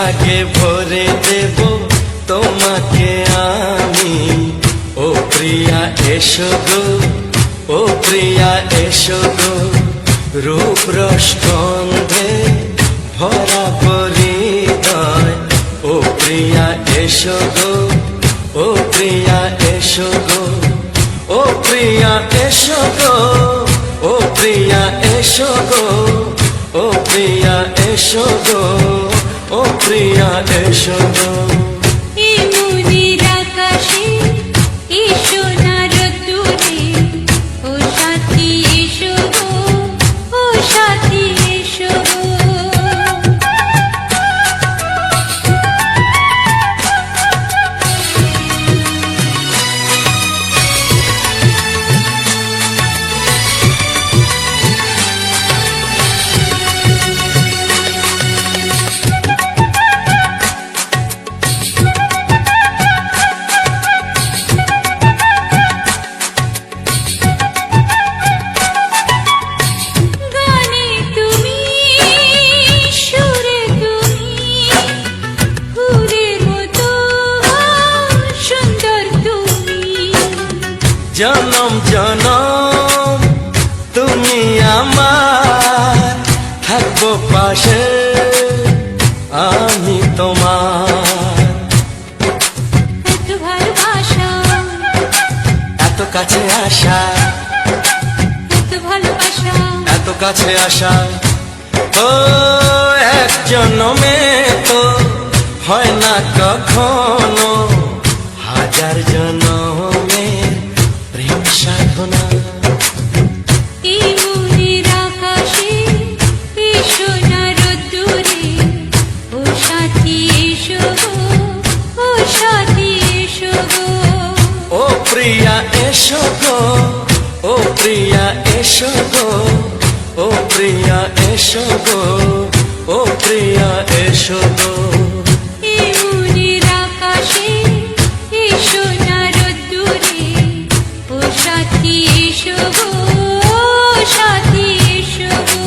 সোহাগে ভরে দেব তোমাকে আমি। ও প্রিয়া এসো গো, ও প্রিয়া এসো গো, রূপ রস গন্ধে ভরা পরিদয়। ও প্রিয়া এসো গো, ও প্রিয়া এসো গো, ও প্রিয়া এসো গো, ও প্রিয়া এসো গো, ও প্রিয়া এসো গো, ও প্রিয়া এসো গো। এই মনের আকাশে এসো না রোদ্দুরে, ও সাথী এসো গো, ও সাথী এসো গো। গানে তুমি, সুরে তুমি, ফুলের মতো সুন্দর তুমি। জনম জনম তুমি আমার, থাকবো পাশে আমি তোমার। এত ভালোবাসা, এত কাছে আসা, এত ভালোবাসা, এত কাছে আসা, ও এক জন্মে তো হয় না কখনো, হাজার জন্মের প্রেম সাধনা। এই মনের আকাশে এসো না রোদ্দুরে, ও সাথী এসো গো, ও সাথী এসো গো। ও প্রিয়া এসো গো, ও প্রিয়া এসো গো, ও প্রিয়া এসো গো, ও প্রিয়া এসো গো। এই মনের আকাশে এসো না রোদ্দুরে, ও সাথী এসো গো, ও সাথী এসো গো।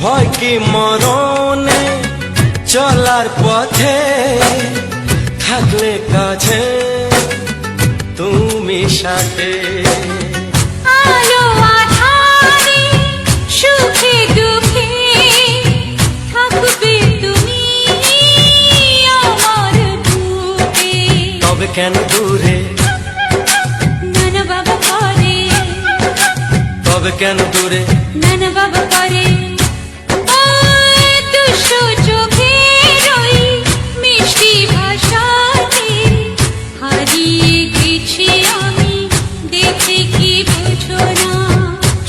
ভয় কি মরণে চলার পথে, থাকলে কাছে তুমি সাথে। আলো আঁধারে, সুখে দুঃখে, থাকবে তুমি আমার বুকে। তবে কেন দূরে, নানা বাবা করে, তবে কেন দূরে, নানা বাবা করে। ওই দুষ্ট চোখের ওই মিষ্টি ভাষাতে হারিয়ে গেছি আমি, দেখে কি বুঝো না।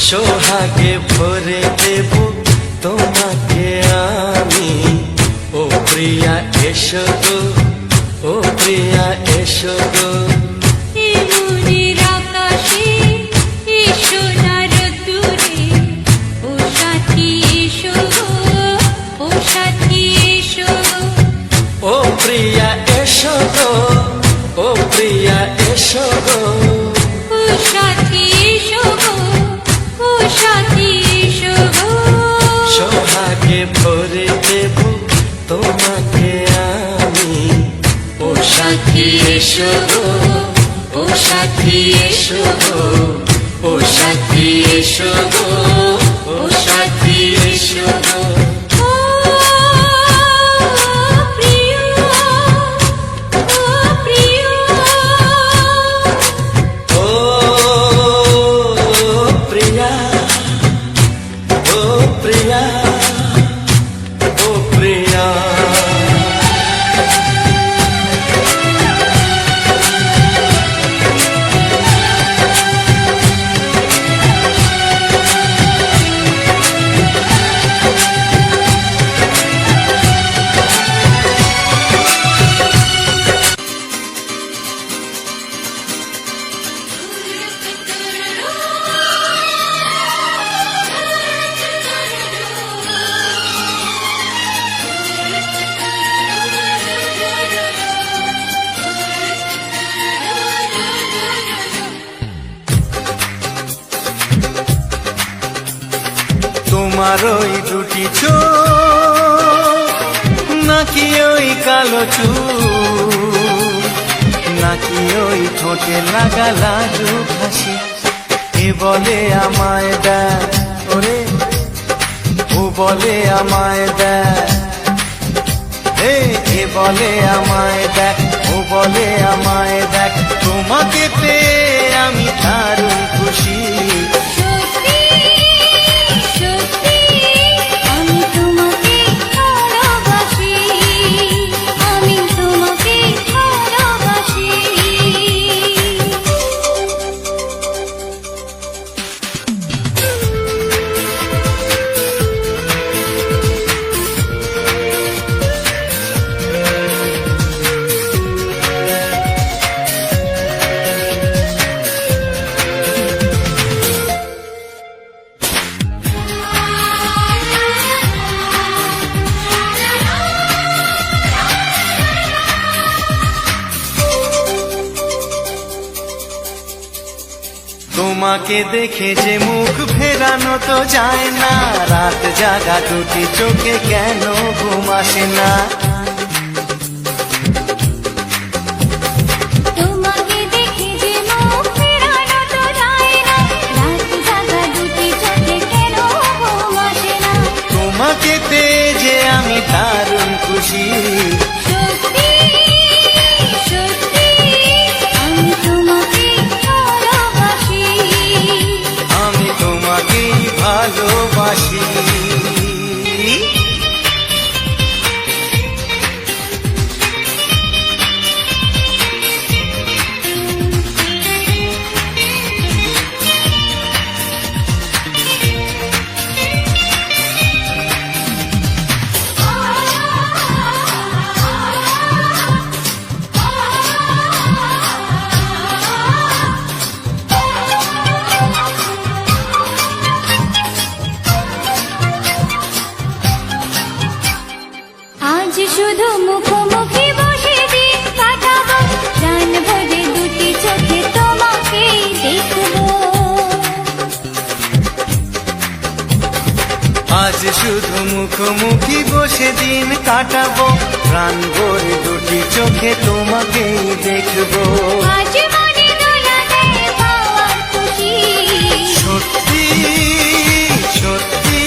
সোহাগে ভরে দেব তোমাকে আমি। ও প্রিয়া এসো গো, ও প্রিয়া এসো গো, এই মনের আকাশে এসো না রোদ্দুরে, ও সাথী এসো গো, ও সাথী এসো গো। ও প্রিয়া এসো গো, ও প্রিয়া এসো গো, ও সাথী এসো গো, ও সাথী এসো গো। সোহাগে ভরে দেব তোমাকে আমি। ও সাথী এসো গো, ও সাথী এসো গো, ও সাথী এসো গো, ও সাথী এসো গো। ও প্রিয়, ও প্রিয়, ও প্রিয়া, ও প্রিয়া, ও প্রিয়া। তোমার ওই দুটি চোখ নাকি ওই কালো চুল, নাকি ওই ঠোঁটে লাগা লাজুক হাসি, এ বলে আমায় দেখ ওরে, ও বলে আমায় দেখ, এ বলে আমায় দেখ, ও বলে আমায় দেখ, তোমাকে পেয়ে আমি দারুণ খুশি। সত্যি সত্যি আমি তোমাকে ভালোবাসি, আমি তোমাকে ভালোবাসি। তোমাকে দেখে যে মুখ ফেরানো তো যায় না, রাত জাগা দুটি চোখে কেন ঘুম আসে না। তোমাকে দেখে যে মুখ ফেরানো তো যায় না, রাত জাগা দুটি চোখে কেন ঘুম আসে না। তোমাকে পেয়ে যে আমি দারুণ খুশি। সত্যি সত্যি আমি তোমাকে ভালোবাসি, আমি তোমাকেই ভালোবাসি। আজ শুধু মুখোমুখি বসে দিন কাটাবো, প্রাণ ভরে দুটি চোখে তোমাকে দেখবো। আজ শুধু মুখোমুখি বসে দিন কাটাবো, প্রাণ ভরে দুটি চোখে তোমাকেই দেখবো। আজ মনে দোলাতে পাওয়ার খুশি, সত্যি সত্যি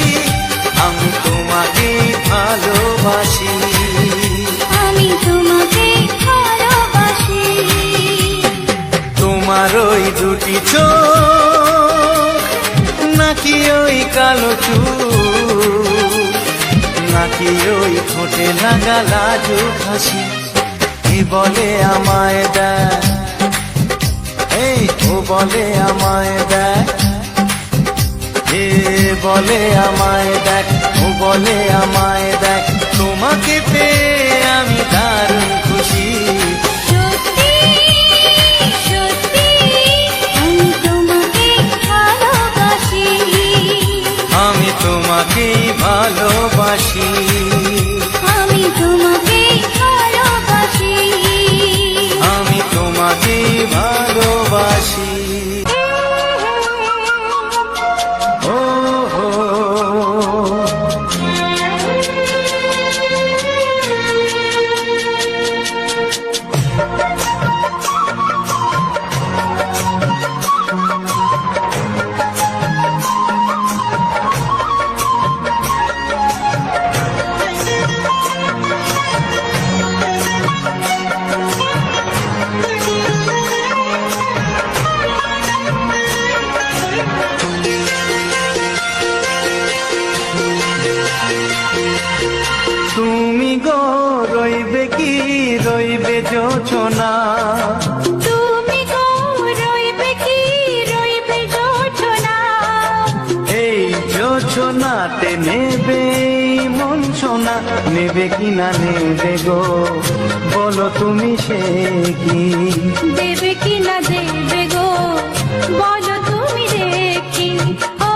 আমি তোমাকেই ভালোবাসি। আমি তোমাকে ভালোবাসি। তোমার ওই দুটি চোখ নাকি ওই কালো চুল, নাকি ওই ঠোঁটে লাগা লাজুক হাসি, এ বলে আমায় দেখ, এই ও বলে আমায় দেখ, এ বলে আমায় দেখ, ও বলে আমায় দেখ, তোমাকে পেয়ে আমি দারুণ খুশি। সত্যি সত্যি আমি তোমাকে ভালোবাসি, আমি তোমাকেই ভালোবাসি। আমি তোমাকে ভালোবাসি। আমি তোমাকেই ভালোবাসি। ও হো তুমি গো রইবে কি রইবে জোছনা, তুমি গো রইবে কি রইবে জোছনা, এই জোছনাতে নেবে এই মন সোনা, নেবে কি না নেবে গো বলো তুমি সে কি। দেবে কি না দেবে গো বলো তুমি দেখি। ও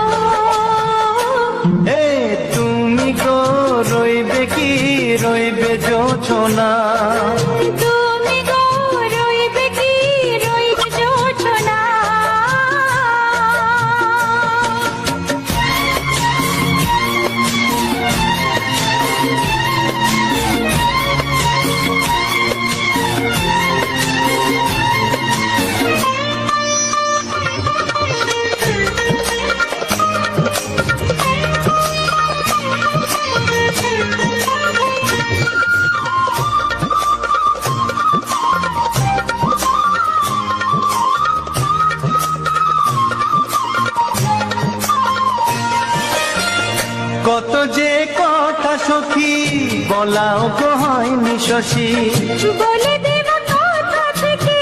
এ তুমি গো রইবে কি রইবে জোছনা, তুমি গো রইবে কি রইবে জোছনা, বলাও গো হয়নি শশী। বলে দেব কথা থেকে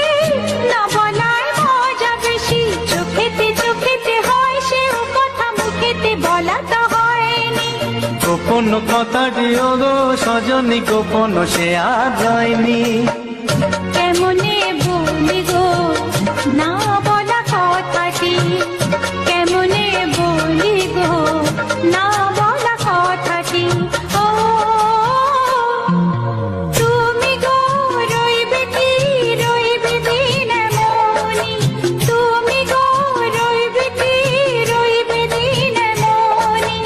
না বলার মজা বেশি, চোখেতে হয় সেও কথা মুখেতে বলা তো হয়নি। গোপন কথাটি ও গো সজনী গোপন সে আর হয়নি। কেমনে বলি গো না বলা কথাটি, কেমনে বলি গো না বলা কথাটি। ও তুমি গো রইবে কি রইবে দিন মনি, তুমি গো রইবে কি রইবে দিন মনি।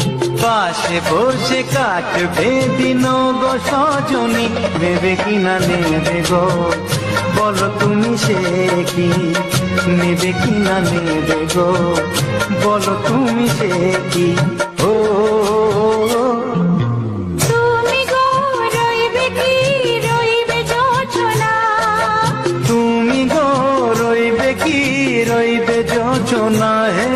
পাশে বসে কাটবে দিন গো সজনী, নেবে কি না নেবে গো বলো তুমি সে কি, নেবে কি না নেবে গো বলো তুমি সে কি। ও তুমি গো রইবে কি রইবে যোছনা, তুমি গো রইবে কি রইবে যোজনা হে।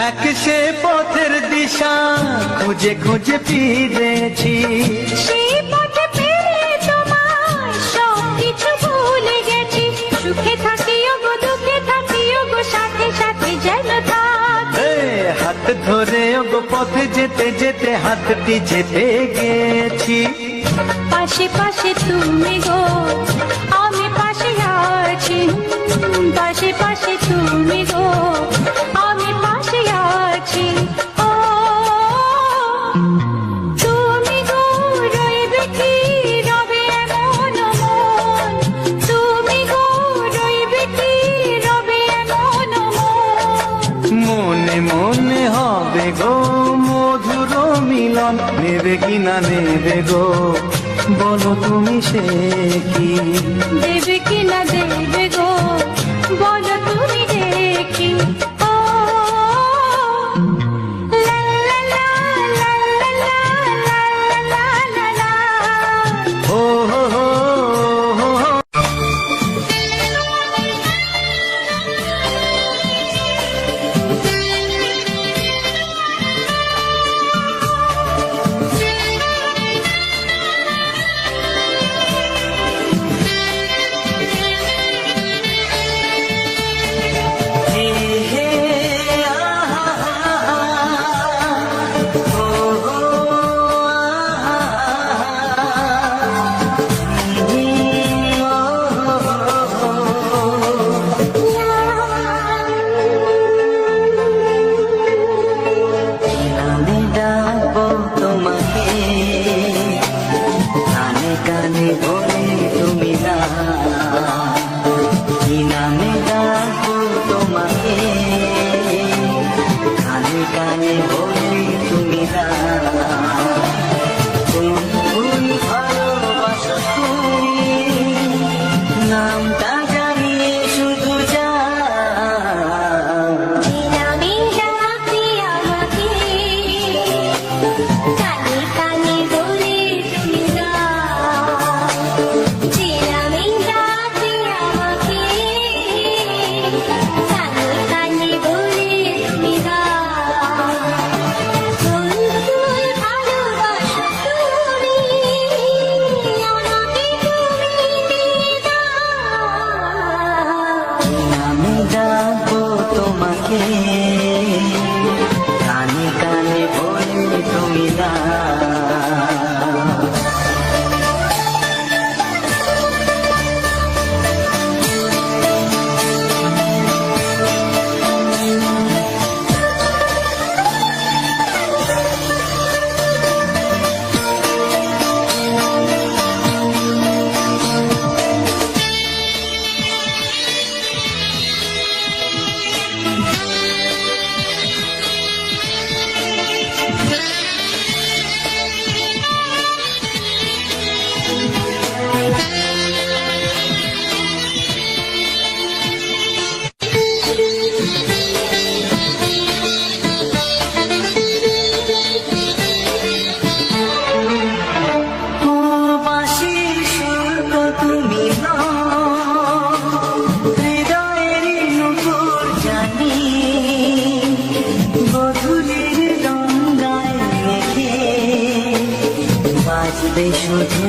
এক সে পথের দিশা খুঁজে খুঁজে ফিরেছি, সেই পথে পেরে তোমার সব কিছু ভুলে গেছি। সুখে থাকিও গো দুঃখে থাকিও গো সাথে সাথে যেন থাক। এ হাত ধরে ও গো পথে যেতে যেতে হাতটি চেপে গেছি। পাশে পাশে তুমি গো আমি পাশে আছি, পাশে পাশে তুমি গো আমি পাশে আছি। ও তুমি গো রইবে কি রবে এমন মন, তুমি গো রইবে কি রবে এমন মন। মনে মনে হবে গো মধুর মিলন, নেবে কি না নেবে গো বলো তুমি সে কি, দেবে কি না দেবে গো বলো তুমি দেখি। ও লা লা লা লা লা লা লা লা লা। ও হো হো হো হো। হে হে আহা ও হো আমি ডাকবো তোমাকে কানে কানে বলে তুমি না, কি নামে ডাকবো তোমাকে কানে কানে বলে তুমি না। কোন ভালোবাসা তুমি নামটা জানিয়ে শুধু যা, আমি ডাকি আমাকে কানে কানে বলে তুমি না। আমি ডাকি আমাকে কানে কানে বলে তুমি না। আসবে শুধু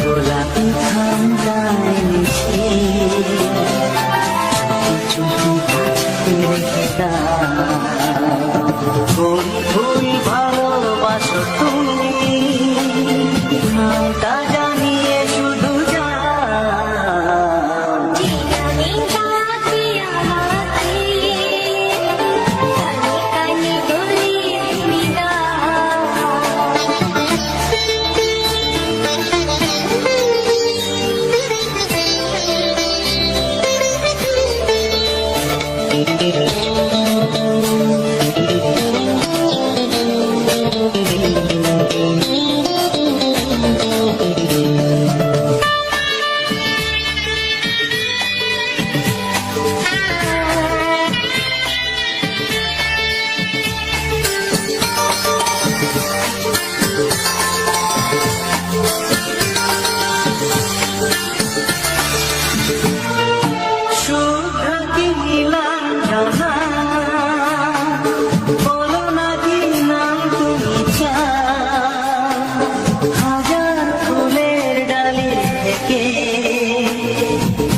গোলাপি ঠান্ডায় মিশে চুপি কাছে রেখে দাও। কোন ভুল ভালোবাসো তুমি নামটা জানিয়ে শুধু যাও।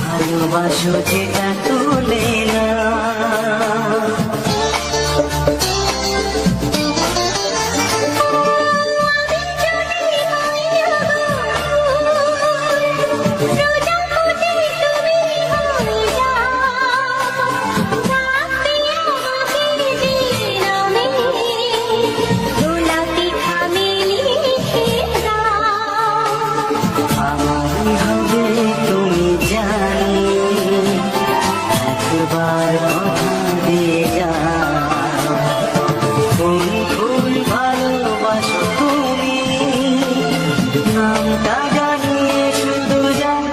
ভালোবাসো যেটা তুলে না আমারই হবে তুমি জানি একবার কথা দিয়ে যাও। কোন ভুল ভালোবাসো তুমি নামটা জানিয়ে শুধু যাও।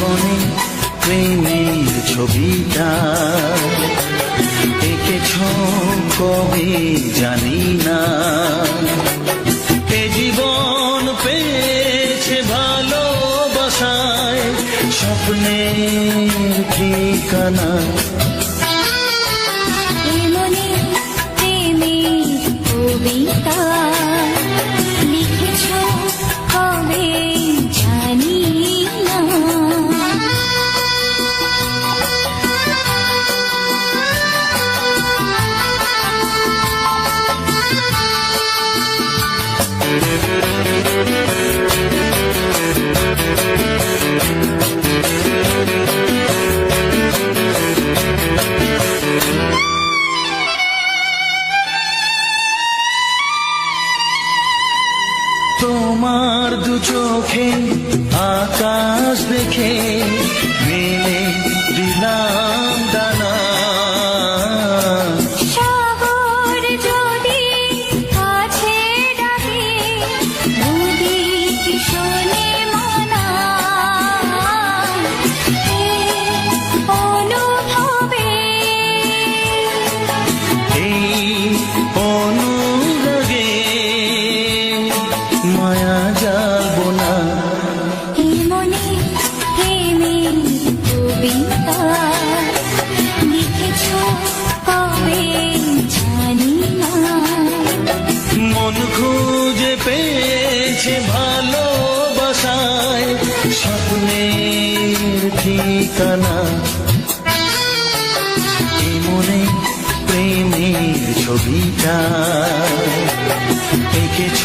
জীবনে প্রেমের ছবিটা এঁকেছ কবে জানি না, এ জীবন পেয়েছে ভালোবাসায় স্বপ্নের ঠিকানা। এমনি প্রেমের কবিতা লিখেছ কবে জানি না। তোমার দু চোখে আকাশ দেখে মেলে দিলাম দানা। শহর যদি কাছে ডাকে নদী কি শোনে মনা, এই অনুভবে এই অনুরাগে মায়া যাবো না। এমনি প্রেমের কবিতা লিখেছ কবে জানি না। মন খুঁজে পেয়েছে ভালোবাসায় স্বপ্নের ঠিকানা। এই মনে প্রেমের ছবিটা এঁকেছ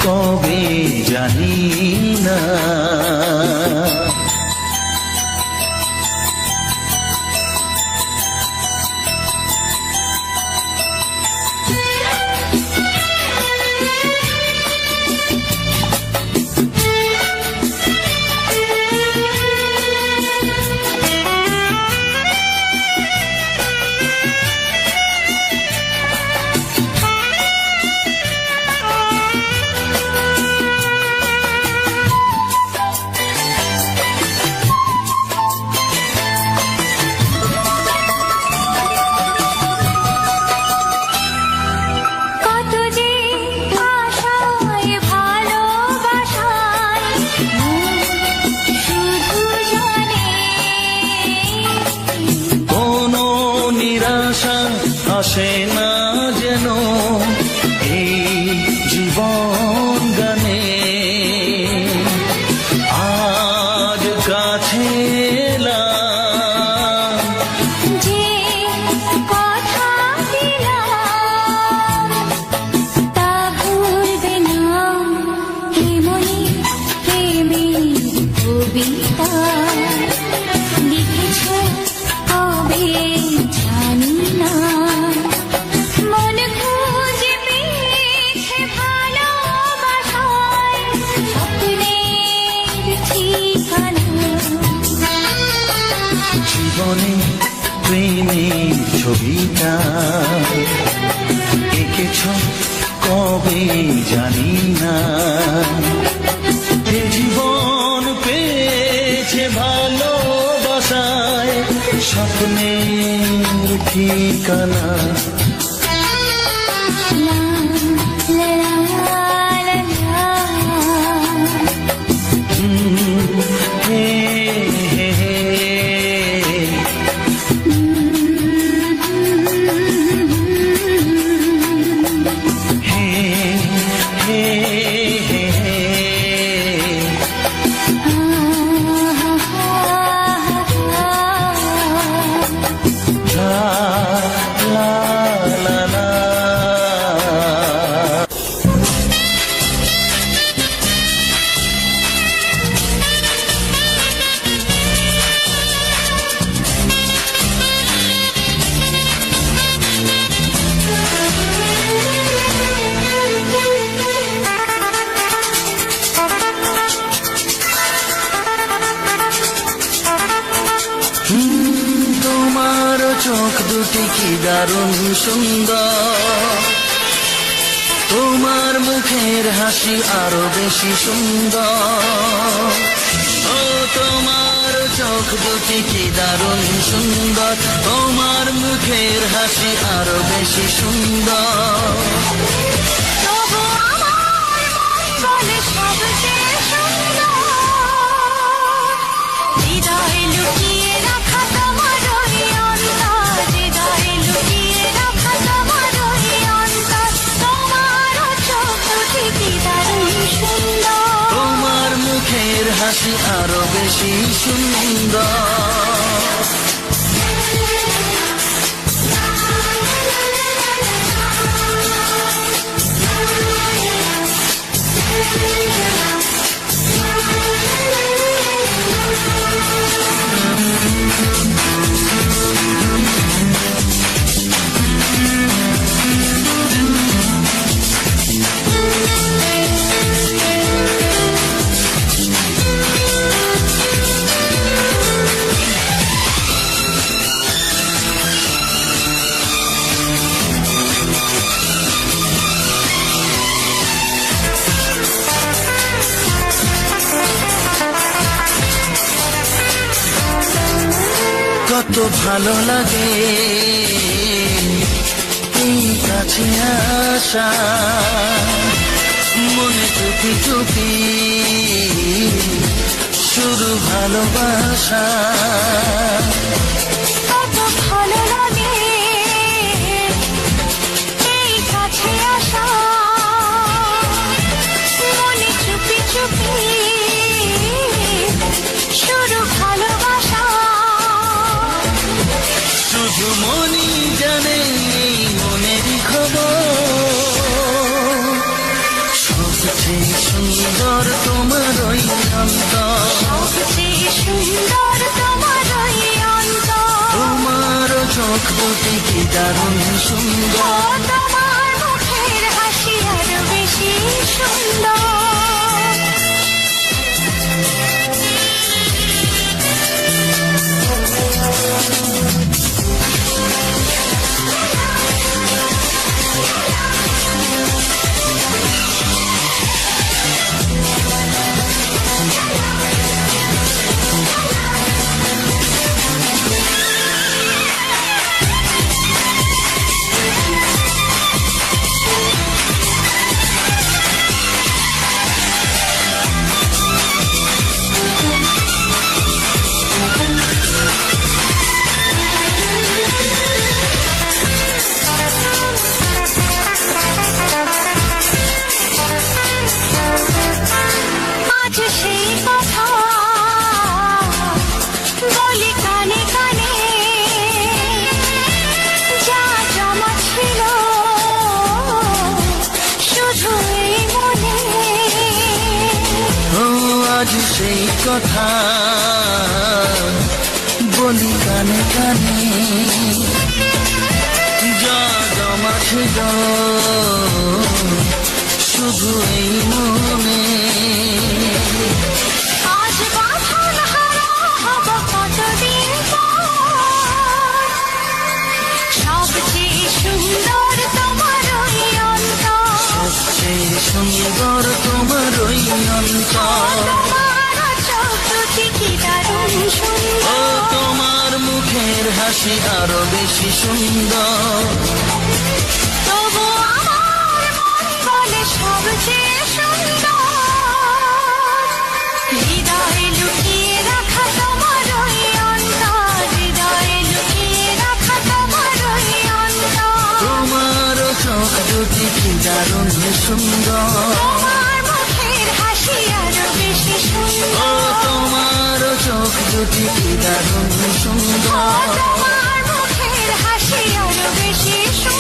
কবে জানি না। কত যে আশায় ভালোবাসায় শুধু জানে কোনো নিরাশা আসে না যেন এই জীবন গানে। আজ কাছে এলাম যে কথা দিলাম তা ভুলবে না। এমনি প্রেমের কবিতা লিখেছ কবে জানি না। মন খুঁজে পেয়েছে ভালোবাসায় স্বপ্নের ঠিকানা। জীবনে প্রেমের ছবিটা এঁকেছ কবে জানি না। এ জীবন পেয়েছে ভালোবাসায় স্বপ্নের ঠিকানা। লা লা লা লা হে হে হে হে হে হে হে। লা লা লা লা। তোমার চোখ দুটি কি দারুণ সুন্দর, তোমার মুখের হাসি আরো বেশি সুন্দর। ও তোমার দুটি কি দারুণ সুন্দর, তোমার মুখের হাসি আরো বেশি সুন্দর। তবু আমার মন বলে সবচেয়ে সুন্দর, হৃদয়ে লুকিয়ে রাখা তোমার ওই অন্তর, হৃদয়ে লুকিয়ে রাখা তোমার ওই অন্তর, তোমারও চোখ দুটি কি দারুণ সুন্দর। তোমার মুখের হাসি আরো বেশি সুন্দর। কত ভালো লাগে এই কাছে আসা, মনে চুপি চুপি শুরু ভালোবাসা। কত ভালো লাগে এই কাছে আসা, মনে চুপি চুপি শুরু ভালোবাসা। শুধু মনি জানে এই মনেরই খবর, সবচেয়ে সুন্দর তোমার ওই অন্তর, সবচেয়ে সুন্দর তোমার ওই অন্তর, তোমার চোখ দুটি কি দারুণ সুন্দর। তোমার মুখের হাসি আরো বেশি সুন্দর। আজ সেই কথা বলি কানে কানে, যা জমা ছিল শুধু এই মনে। ও আজ সেই কথা বলি কানে কানে, যা জমা ছিল শুধু এই মনে। আজ বাঁধন হারা হব কতদিন পর, সবচেয়ে সুন্দর তোমার ওই অন্তর, সবচেয়ে সুন্দর তোমার ওই অন্তর। তোমার চোখ দুটি কি দারুণ ও সুন্দর। তোমার মুখের হাসি আরো বেশি সুন্দর। তবু আমার মন বলে সবচেয়ে সুন্দর, হৃদয়ে লুকিয়ে রাখা তোমার ওই অন্তর, হৃদয়ে লুকিয়ে রাখা তোমার ওই অন্তর, তোমার চোখ দুটি কি দারুণ সুন্দর। তোমার মুখের হাসি আরো বেশি ও সুন্দর, তোমার চোখ দুটি কি দারুণ সুন্দর। তোমার মুখের হাসি আরো বেশি সুন্দর।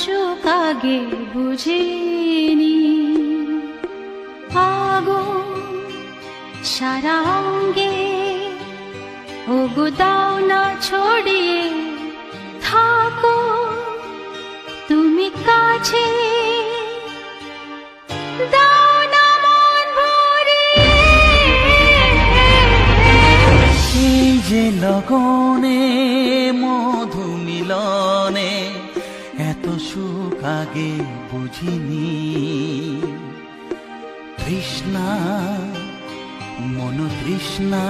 সুখ আগে বুঝিনি, আগুন সারা অঙ্গে ওগো দাও না ছড়িয়ে থাকো তুমি কাছে দাও না মন ভরিয়ে এই যে লগনে মধু মিলনে এত সুখ আগে বুঝিনি। তৃষ্ণা মন তৃষ্ণা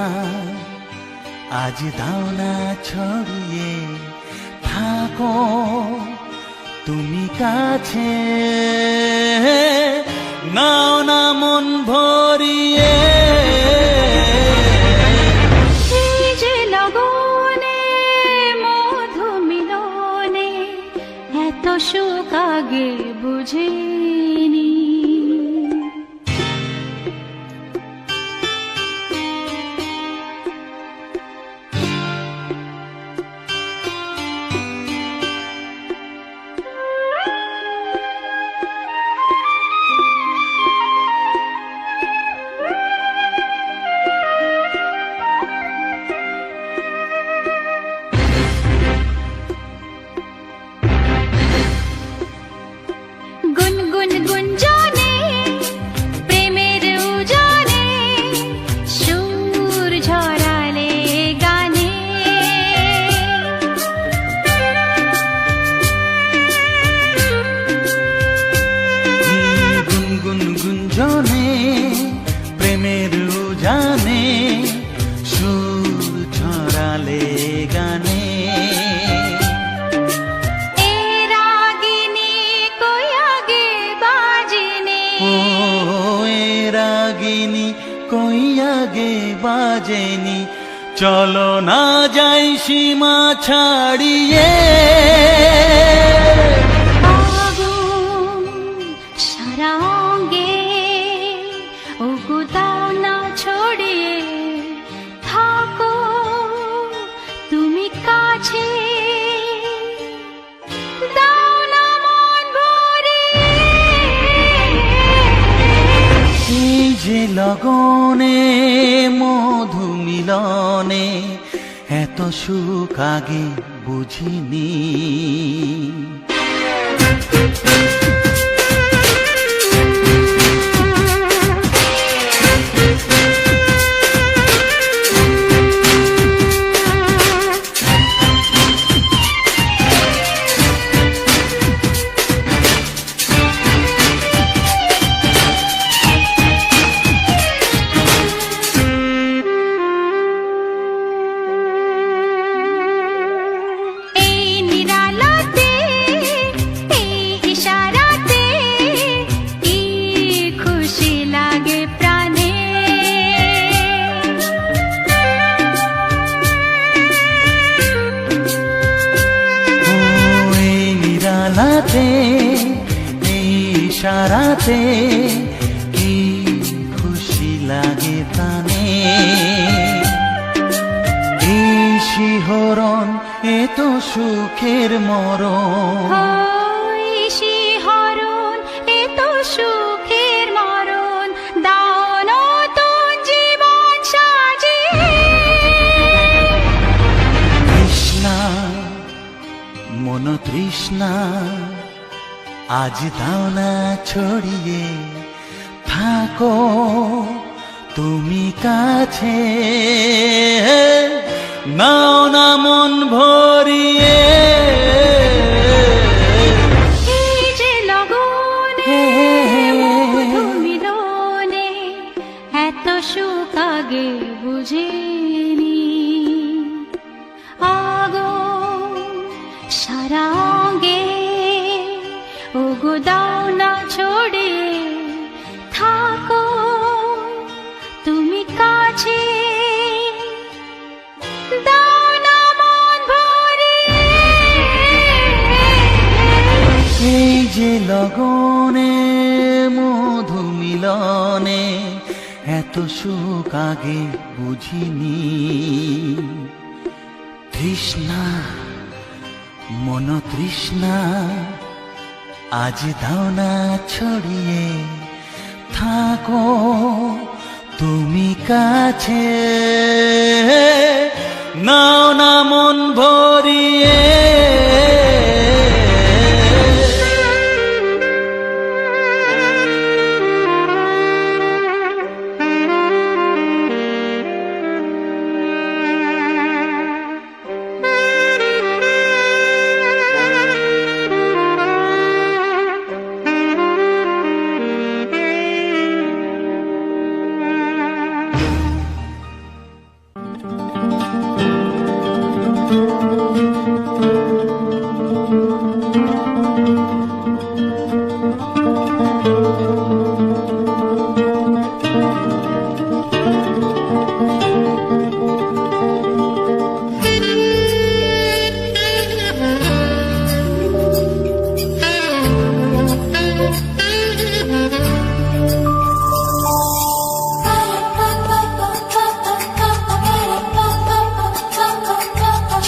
আজ দাও না ছড়িয়ে থাকো তুমি কাছে নাও না মন ভরিয়ে। এই যে লগনে মধু মিলনে এত সুখ আগে বুঝিনি। গুনগুন গুঞ্জনে প্রেমের উজানে সুর ঝরালে গানে গুনগুন গুঞ্জনে প্রেমের উজানে সুর ছড়ালে গানে। এ রাগিনী কই আগে বাজেনি ও এ রাগিনী কই আগে বাজেনি চলো না যাই সীমা ছাড়িয়ে। আগুন সারা অঙ্গে ওগো দাও না ছড়িয়ে থাকো তুমি কাছে দাও না মন ভরিয়ে। এই যে লগনে মধু মিলনে এত সুখ আগে বুঝিনি। এই নিরালাতে এই ইশারাতে কি খুশি লাগে প্রাণে ও এই নিরালাতে এই ইশারাতে কি খুশি লাগে প্রাণে। এই শিহরণ এ তো সুখের মরণ ওই শিহরণ এ তো সুখের মরণ দাও নতুন জীবন সাজিয়ে। তৃষ্ণা মন তৃষ্ণা আজ দাও না ছড়িয়ে থাকো তুমি কাছে নাও না মন ভরিয়ে। এই যে লগনে মধু মিলনে এত সুখ আগে বুঝিনি। আগুন সারা অঙ্গে ওগো দাও না ছড়িয়ে থাকো তুমি কাছে দাও না মন ভরিয়ে। এই যে লগনে মধু মিলনে এত সুখ আগে বুঝিনি। তৃষ্ণা মন তৃষ্ণা আজ দাও না ছড়িয়ে থাকো কাছে নাও না মন ভরিয়ে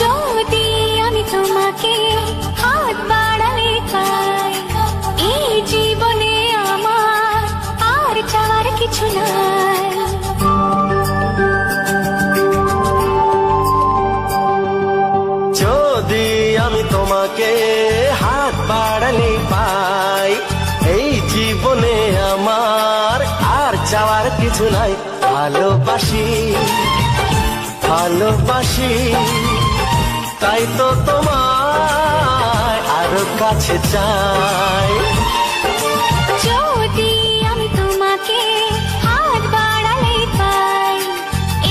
যদি আমি তোমাকে হাত বাড়ালে পাই, এই জীবনে আমার আর চাওয়ার কিছু নাই। যদি আমি তোমাকে হাত বাড়ালে পাই, এই জীবনে আমার আর চাওয়ার কিছু নাই। ভালোবাসি ভালোবাসি তাই তো তোমায় আরো কাছে চাই। যদি আমি তোমাকে হাত বাড়ালে পাই,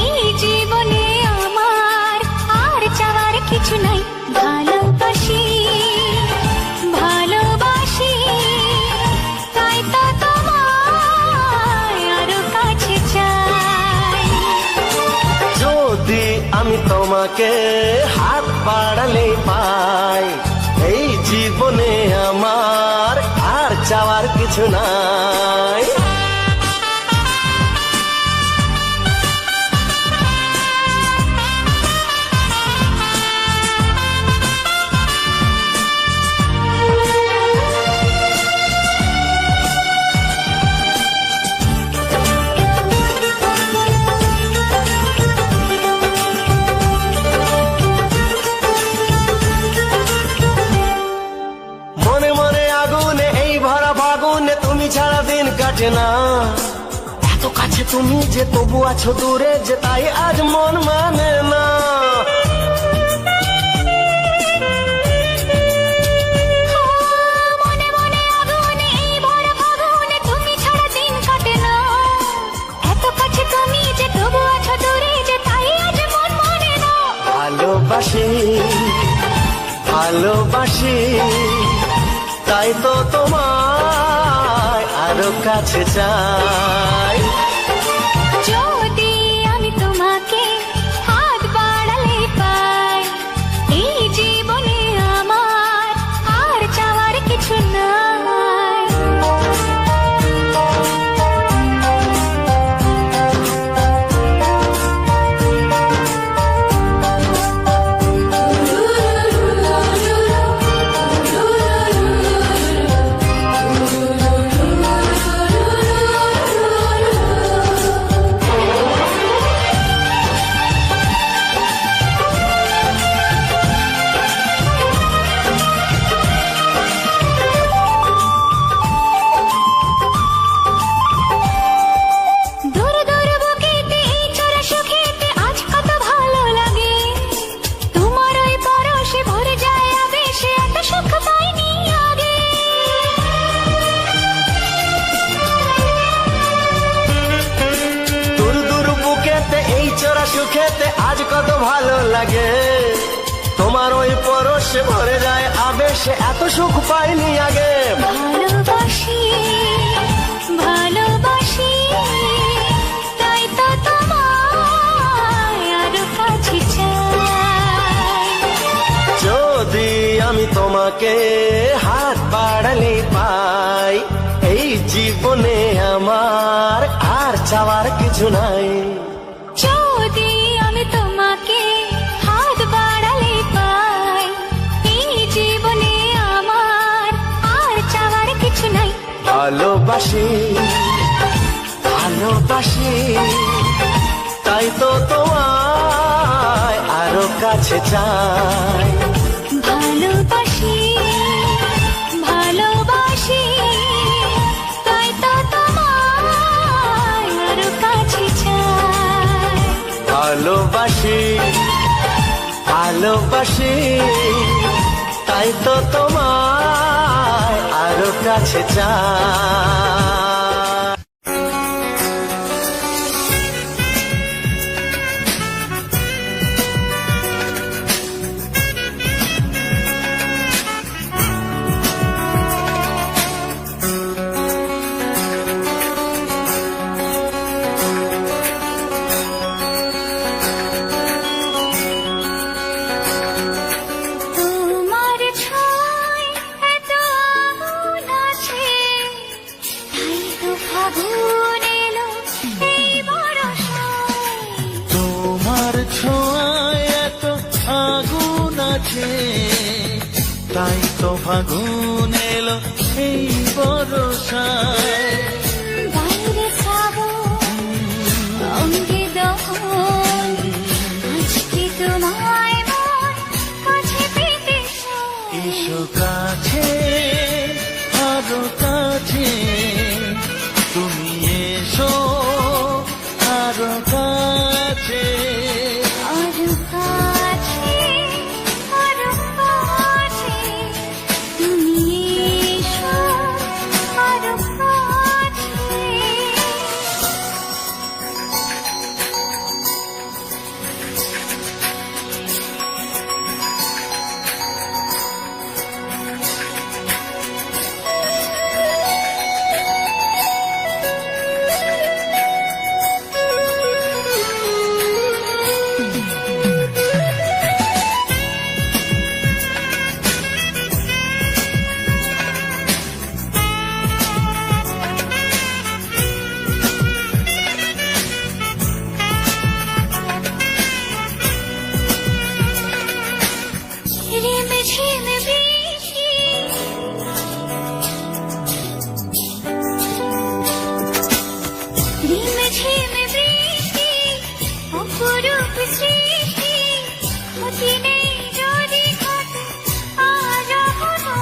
এই জীবনে আমার আর চাওয়ার কিছু নাই। ভালোবাসি ভালোবাসি তাই তো তোমায় আরো কাছে চাই। যদি আমি তোমাকে হাত বাড়ালে পাই, এই জীবনে আমার আর চাওয়ার কিছু নাই। মনে মনে আগুনে এই ভরা ফাগুনে তুমি ছাড়া দিন কাটে না। এত কাছে তুমি যে তবু আছো দূরে, যে তাই আজ মন মানে না। মনে মনে আগুনে এই ভরা ফাগুনে তুমি ছাড়া দিন কাটে না। এত কাছে তুমি যে তবু আছো দূরে, যে তাই আজ মন মানে না। ভালোবাসি ভালোবাসি তাই তো তোমায় আরো কাছে চাই। যদি আমি তোমাকে হাত বাড়ালে পাই, এই জীবনে আমার আর চাওয়ার কিছু নাই। দূর দূর বুকেতে এই চোরা সুখেতে আজ কত ভালো লাগে। তোমার ওই পরশে ভরে যায় আবেশে, এত সুখ পাইনি আগে। দূর দূর বুকেতে এই চোরা সুখেতে আজ কত ভালো লাগে। তোমার ওই পরশে ভরে যায় আবেশে, এত সুখ পাইনি আগে। ভালোবাসি ভালোবাসি তাই তো তোমায় আরো কাছে চাই। যদি আমি তোমাকে হাত বাড়ালে পাই, এই জীবনে আমার আর চাওয়ার কিছু নাই। যদি আমি তোমাকে হাত বাড়ালে পাই, এই জীবনে আমার আর চাওয়ার কিছু নাই। ভালোবাসি ভালোবাসি তাই তো তোমায় আরো কাছে চাই। ভালোবাসি ভালোবাসি তাই তো তোমায় আরো কাছে চাই। ভালোবাসি ভালোবাসি তাই তো তোমায় আরো কাছে চাই। তোমার ছোঁয়ায় এত আগুন আছে, তাই তো ফাগুন এলো এই বরষায়। তোমার ছোঁয়ায় এত আগুন আছে, তাই তো ফাগুন এলো এই বরষায়। বাইরে শ্রাবণ, অঙ্গে দহন, আজকে তোমায় মন কাছে পেতে চায়। এসো কাছে আরো কাছে, তুমি এসো আরো কাছে। আরো কাছে, আরো কাছে, তুমি এসো আরো কাছে। ঝিমঝিম বৃষ্টি, ঝিমঝিম বৃষ্টি, অপরূপ সৃষ্টি, ক্ষতি নেই যদি ঘটে আরো কোনো।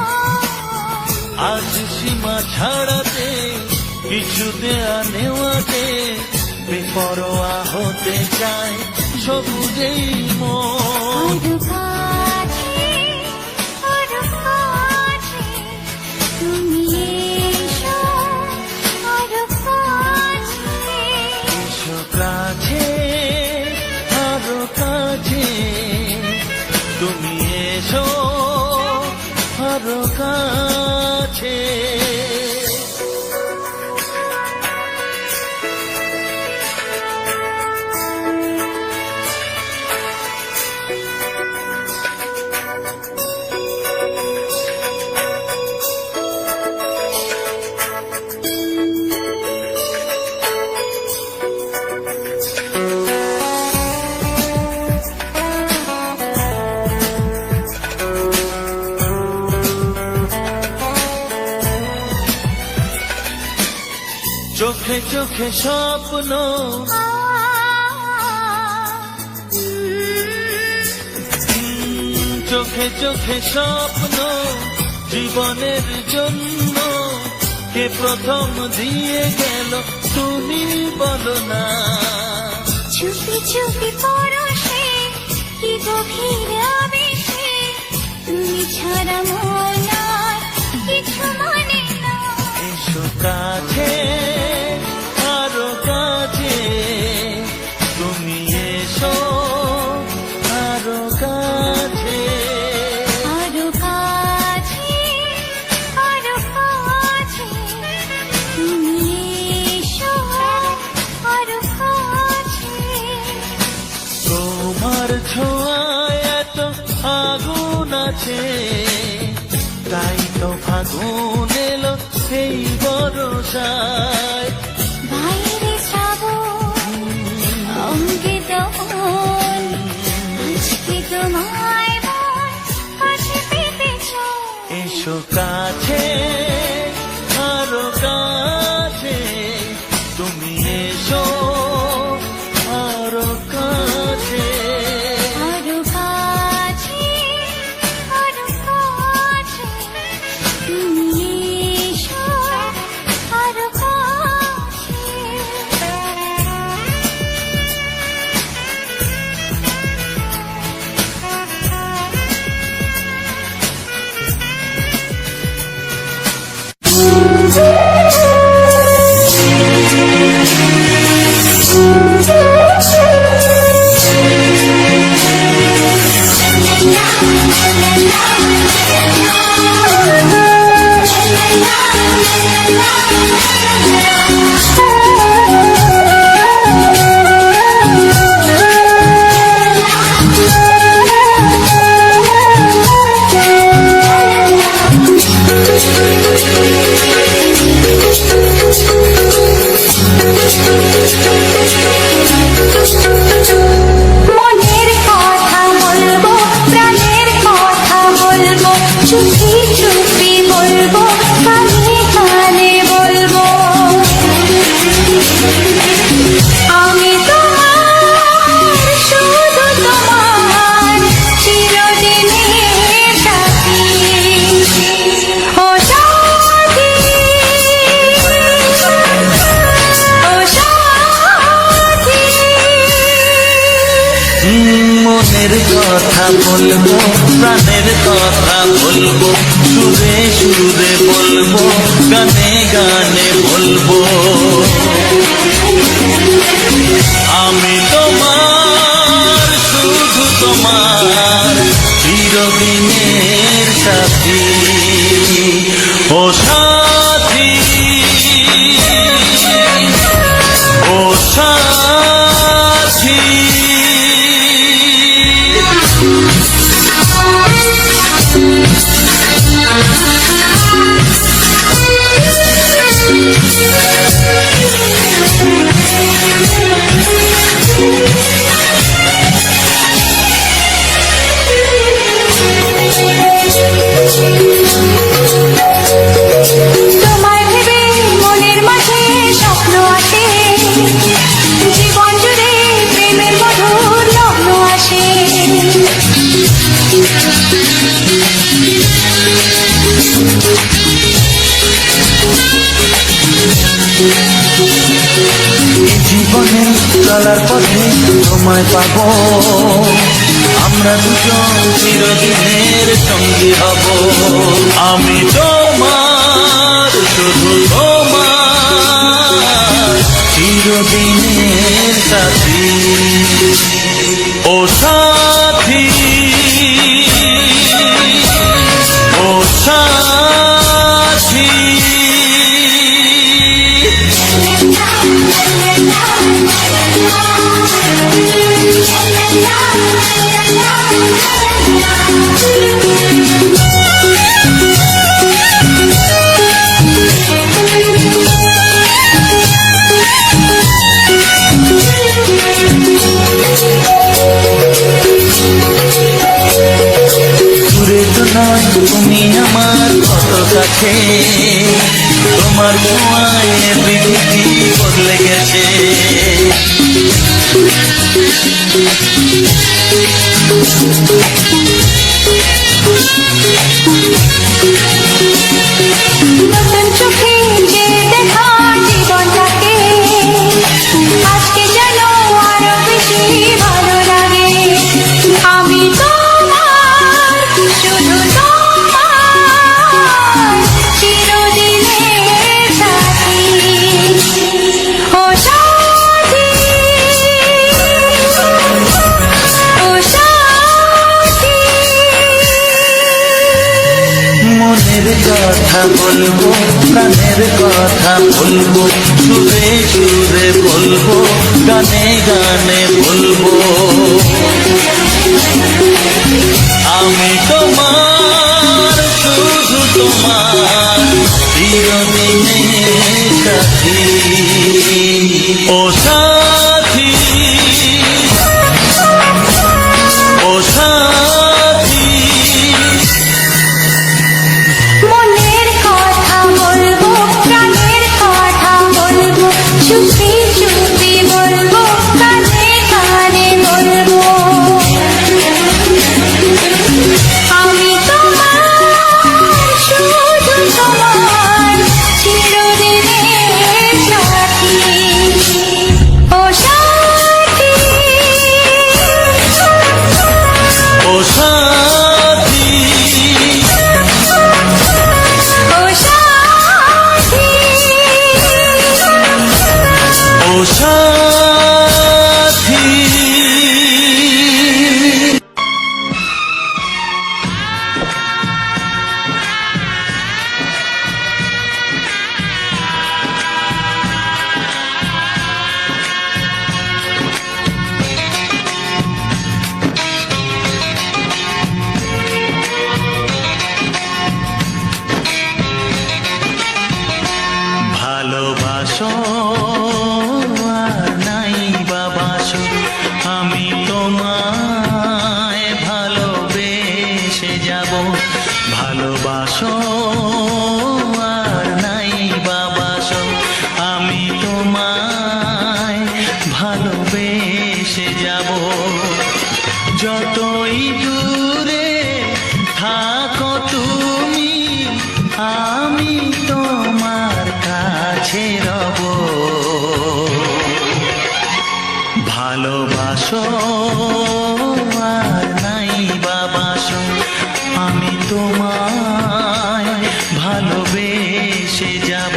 আজ সীমা ছাড়াতে, কিছু দেয়া নেওয়াতে, বেপরোয়া হতে চায় সবুজেই মন। আরো কাছে, আরো কাছে, তুমি এসো আরো কাছে। এসো কাছে আরো কাছে, তুমি এসো আরো কাছে। চোখে চোখে স্বপ্ন, চোখে চোখে স্বপ্ন, জীবনের জন্য কে প্রথম দিয়ে গেল তুমি বলো না। চুপি চুপি পরশে, কি গভীর আবেশে, তুমি ছাড়া মন আর কিছু মানে না। এসো কাছে আরো কাছে, তুমি এসো আরো কাছে। আরো কাছে, আরো কাছে, তুমি এসো আরো কাছে। তোমার ছোঁয়ায় এত আগুন আছে, তাই তো ফাগুন এলো এই বরষায়। বাইরে শ্রাবণ, অঙ্গে দহন, আজকে তোমায় মন কাছে পেতে চায়। এসো কাছে আরো কাছে, তুমি এসো আরো মনের কথা বলবো, প্রাণের কথা বলবো, চুপি চুপি বলবো, কানে কানে বলবো। আমি তোমার, শুধু তোমার, চিরদিনের সাথী। ও সাথী, ও সাথী। মনের কথা বলবো, প্রাণের কথা বলবো, সুরে সুরে বলবো, গানে গানে বলবো। আমি তোমার, শুধু তোমার, চিরদিনের সাথী। ও সাথী, ও সাথী। তোমায় ভেবে মনের মাঝে স্বপ্ন আসে, জীবন জুড়ে প্রেমের মধুর লগ্ন আসে। জীবনে চলার পথে তোমায় পাবো, আমরা দুজন চিরদিনের সঙ্গী হব। আমি তোমার, শুধু তোমার, চিরদিনের সাথী। ও সাথী, ও সাথী। দূরে তো নয় তুমি আমার কত কাছে, তোমার ছোঁয়ায় পৃথিবী বদলে গেছে। নতুন চোখে যে দেখা জীবনটাকে, আজকে যেন আরো বেশি ভালো লাগে। আমি তোমার, শুধু তোমার, চিরদিনের সাথী। ও সাথী, ও সাথী। মনের কথা বলবো, প্রাণের কথা বলবো, সুরে সুরে বলবো, গানে গানে বলবো। আমি তোমার, শুধু তোমার, চিরদিনের সাথী। ও সাথী, ও সাথী। মনের কথা বলবো, প্রাণের কথা বলবো, চুপি চুপি বলবো, কানে কানে বলবো। আমি তোমার, শুধু তোমার, চিরদিনের সাথী। ও ভালোবেসে যাব। যতই দূরে থাকো তুমি, আমি তোমার কাছে রব। ভালোবাসো আর নাই বাবাসো, আমি তোমায় ভালোবেসে যাব।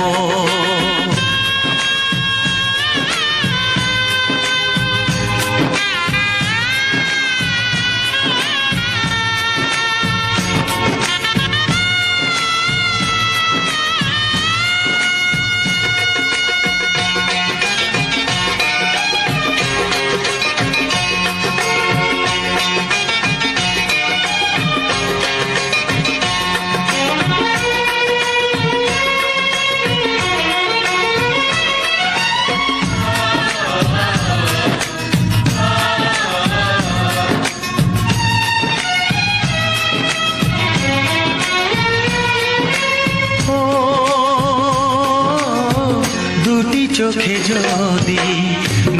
দুটি চোখে যদি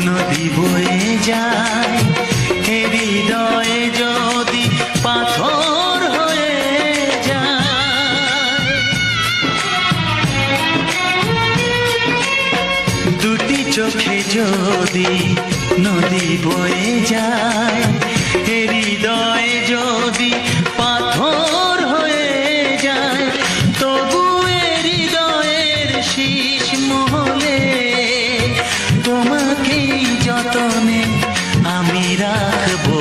নদী বয়ে যায়, হৃদয়ে যদি পাথর হয়ে যায়। দুটি চোখে যদি নদী বয়ে যায়, হৃদয়ে যদি পাথর হয়ে যায়, তবু হৃদয়ের শীষ মহলে তোমাকেই যতনে আমি রাখবো।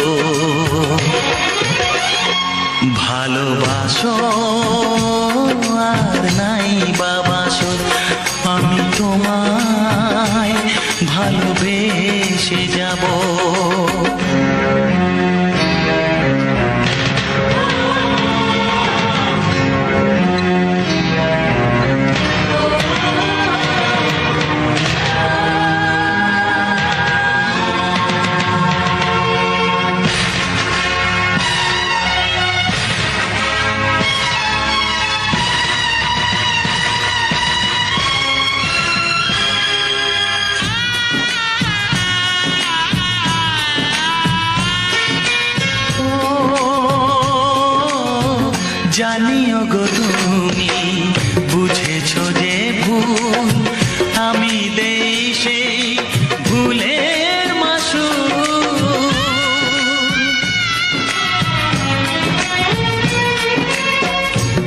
ভালোবাসো আর নাই বাবাসো, আমি তোমায় ভালোবেসে যাব। জানিও গো তুমি বুঝেছো যে ভুল, আমি দেই সেই ভুলের মাসুল।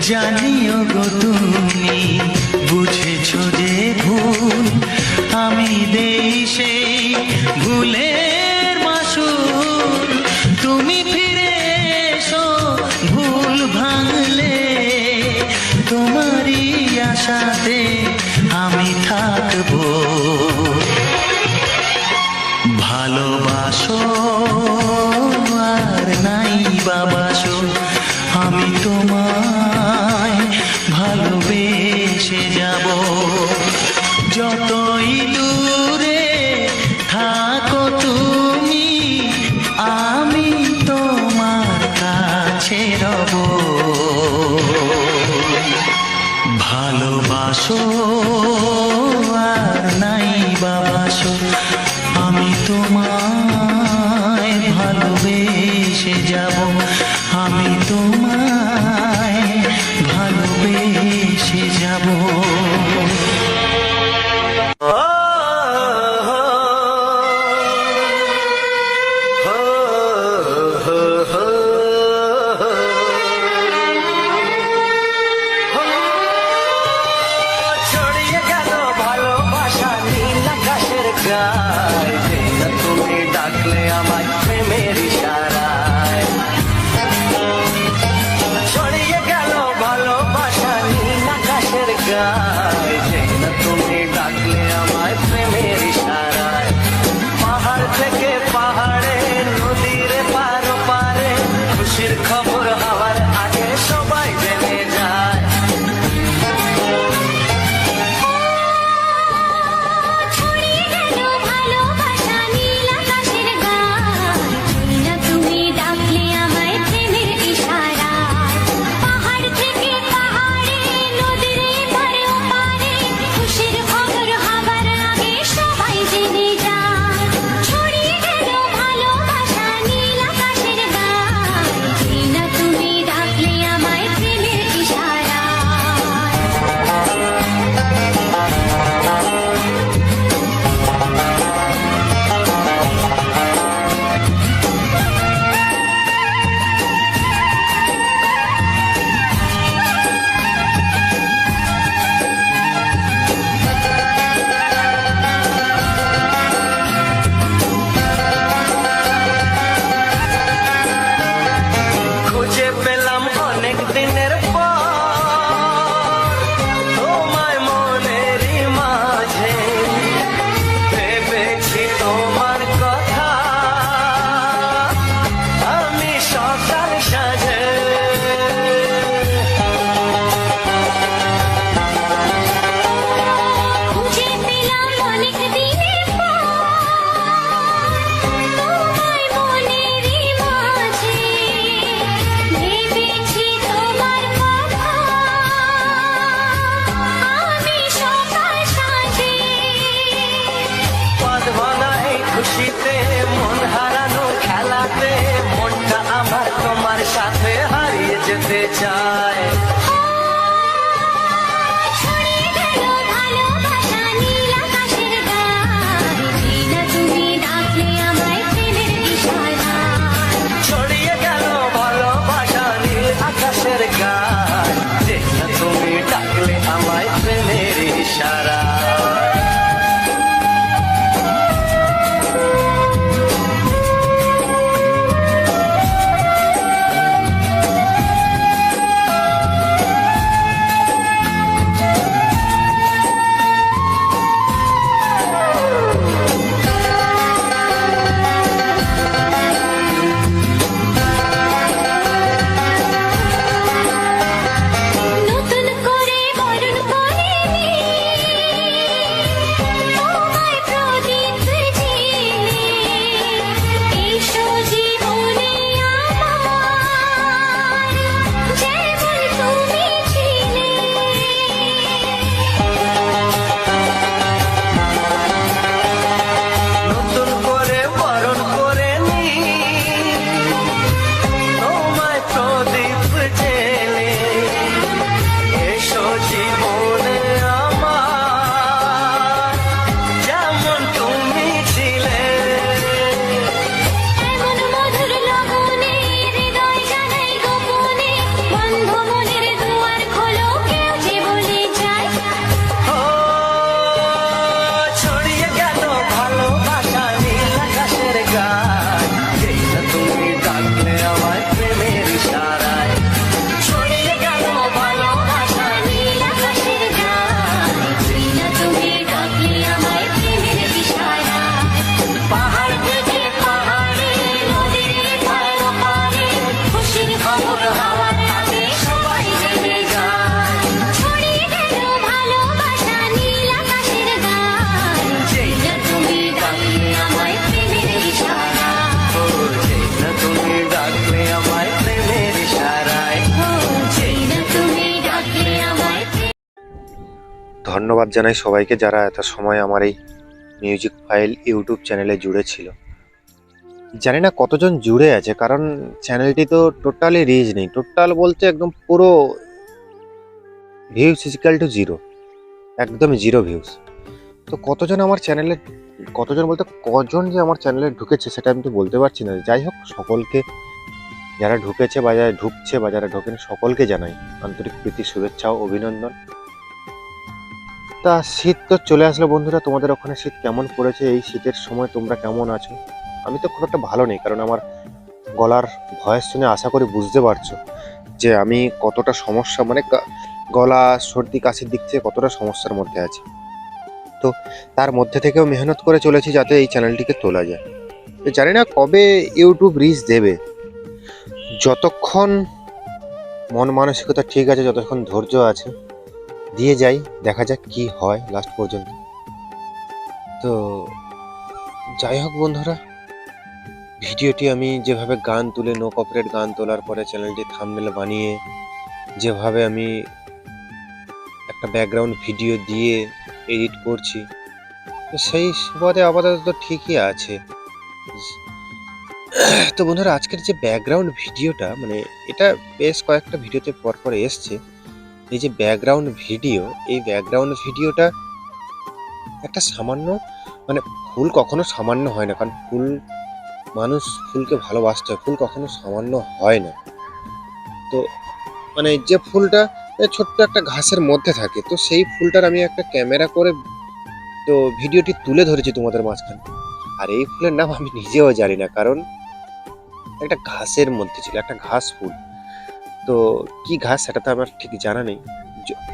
জানিও গো তুমি বুঝেছো যে ভুল, আমি দেই সেই ভুলের মাসুল। তুমি ফিরে এসো ভুল ভাঙলে, তোমারই আশাতে আমি থাকবো। ভালোবাসো আর নাই বাবাসো, আমি তোমায় ভালোবেসে যাব। যতই দূরে থাকো তুমি, আমি তোমার কাছে রব। ভালোবাসো আর নাই বাবাসো, আমি তোমায় ভালোবেসে যাব। আমি তোমায় ভালোবেসে যাব। ছড়িয়ে গেল ভালোবাসা নীল আকাশের গায়ে, তুমি ডাকলে আমার প্রেমের ইশারায়। ছড়িয়ে গেল ভালোবাসা নীল আকাশের গায়ে, তুমি ডাকলে আমার প্রেমের ইশারায়। পাহাড় থেকে পাহাড়ে, নদীর পার পারে, খুশির খবর হওয়ার আগে সবাই জেনে যায়। ছড়িয়ে গেল ভালোবাসা নীল আকাশের গায়ে, ধন্যবাদ জানাই সবাইকে যারা এত সময় আমার এই মিউজিক ফাইল ইউটিউব চ্যানেলে জুড়ে ছিল। জানি না কতজন জুড়ে আছে, কারণ চ্যানেলটি তো টোটালি রিচ নেই। টোটাল বলতে একদম পুরো ভিউজ ইজিক্যাল টু জিরো, একদমই জিরো ভিউজ। তো কতজন আমার চ্যানেলে, কতজন বলতে কজন যে আমার চ্যানেলে ঢুকেছে সেটা আমি তো বলতে পারছি না। যাই হোক, সকলকে যারা ঢুকেছে বা যারা ঢুকছে বা যারা ঢোকেন সকলকে জানাই আন্তরিক প্রীতি, শুভেচ্ছা ও অভিনন্দন। তা শীত তো চলে আসলো বন্ধুরা, তোমাদের ওখানে শীত কেমন পড়েছে? এই শীতের সময় তোমরা কেমন আছো? আমি তো খুব একটা ভালো নেই, কারণ আমার গলার ভয়েস শুনে আশা করি বুঝতে পারছো যে আমি কতটা সমস্যা, মানে গলা সর্দি কাশির দিক থেকে কতটা সমস্যার মধ্যে আছি। তো তার মধ্যে থেকেও মেহনত করে চলেছি যাতে এই চ্যানেলটিকে তোলা যায়। তো জানি না কবে ইউটিউব রিচ দেবে। যতক্ষণ মন মানসিকতা ঠিক আছে, যতক্ষণ ধৈর্য আছে, দিয়ে যাই, দেখা যাক কি হয় লাস্ট পর্যন্ত। তো যাই হোক বন্ধুরা, ভিডিওটি আমি যেভাবে গান তুলে, নো কপিরাইট গান তোলার পরে চ্যানেলটি থাম্বনেল বানিয়ে, যেভাবে আমি একটা ব্যাকগ্রাউন্ড ভিডিও দিয়ে এডিট করছি, তো সেই সুবাদে আপাতত ঠিকই আছে। তো বন্ধুরা, আজকের যে ব্যাকগ্রাউন্ড ভিডিওটা, মানে এটা বেশ কয়েকটা ভিডিওতে পরপর এসছে। এই যে ব্যাকগ্রাউন্ড ভিডিও, এই ব্যাকগ্রাউন্ড ভিডিওটা একটা সামান্য, মানে ফুল কখনো সামান্য হয় না, কারণ ফুল, মানুষ ফুলকে ভালোবাসতে হয়, ফুল কখনো সামান্য হয় না। তো মানে যে ফুলটা ছোট্ট একটা ঘাসের মধ্যে থাকে, তো সেই ফুলটার আমি একটা ক্যামেরা করে তো ভিডিওটি তুলে ধরেছি তোমাদের মাঝখানে। আর এই ফুলের নাম আমি নিজেও জানি না, কারণ একটা ঘাসের মধ্যে ছিল, একটা ঘাস ফুল। তো কি ঘাস সেটা তো আমার ঠিক জানা নেই।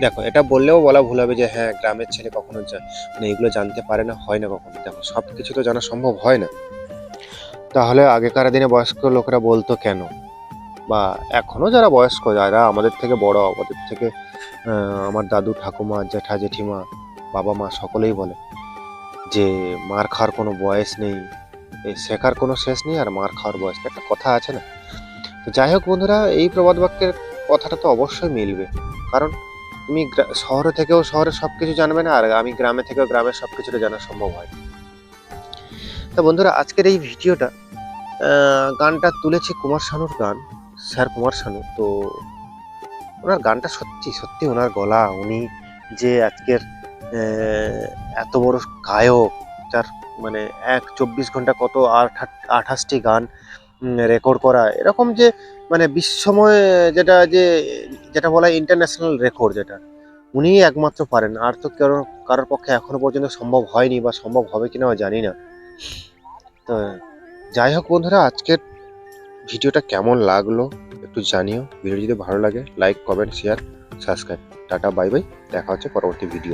দেখো, এটা বললেও বলা ভুল হবে যে হ্যাঁ গ্রামের ছেলে কখনো মানে এগুলো জানতে পারে না, হয় না কখনো। দেখো, সব কিছু তো জানা সম্ভব হয় না। তাহলে আগেকার দিনে বয়স্ক লোকেরা বলতো কেন, বা এখনো যারা বয়স্ক, যারা আমাদের থেকে বড়, আমাদের থেকে আমার দাদু ঠাকুমা জ্যাঠা জেঠিমা বাবা মা সকলেই বলে যে মার খাওয়ার কোনো বয়স নেই, এই শেখার কোনো শেষ নেই, আর মার খাওয়ার বয়স নেই, একটা কথা আছে না। তো যাই হোক বন্ধুরা, এই প্রবাদ বাক্যের কথাটা তো অবশ্যই মিলবে, কারণ তুমি শহরে থেকেও শহরের সব কিছু জানবে না, আর আমি গ্রামে থেকেও গ্রামের সব কিছুটা জানা সম্ভব হয়। তা বন্ধুরা, আজকের এই ভিডিওটা, গানটা তুলেছি কুমার শানুর গান, স্যার কুমার শানু। তো ওনার গানটা সত্যি সত্যি, ওনার গলা, উনি যে আজকের এত বড় গায়ক, যার মানে 24 ঘন্টা কত 28টি গান রেকর্ড করা, এরকম যে মানে বিশ্বময়, যেটা বলা হয় ইন্টারন্যাশনাল রেকর্ড, যেটা উনিই একমাত্র পারেন। আর তো কারোর পক্ষে এখনো পর্যন্ত সম্ভব হয়নি, বা সম্ভব হবে কিনা জানি না। তো যাই হোক বন্ধুরা, আজকের ভিডিওটা কেমন লাগলো একটু জানিও। ভিডিও যদি ভালো লাগে like, comment, share, subscribe. Tata, bye bye, দেখা হচ্ছে পরবর্তী ভিডিও।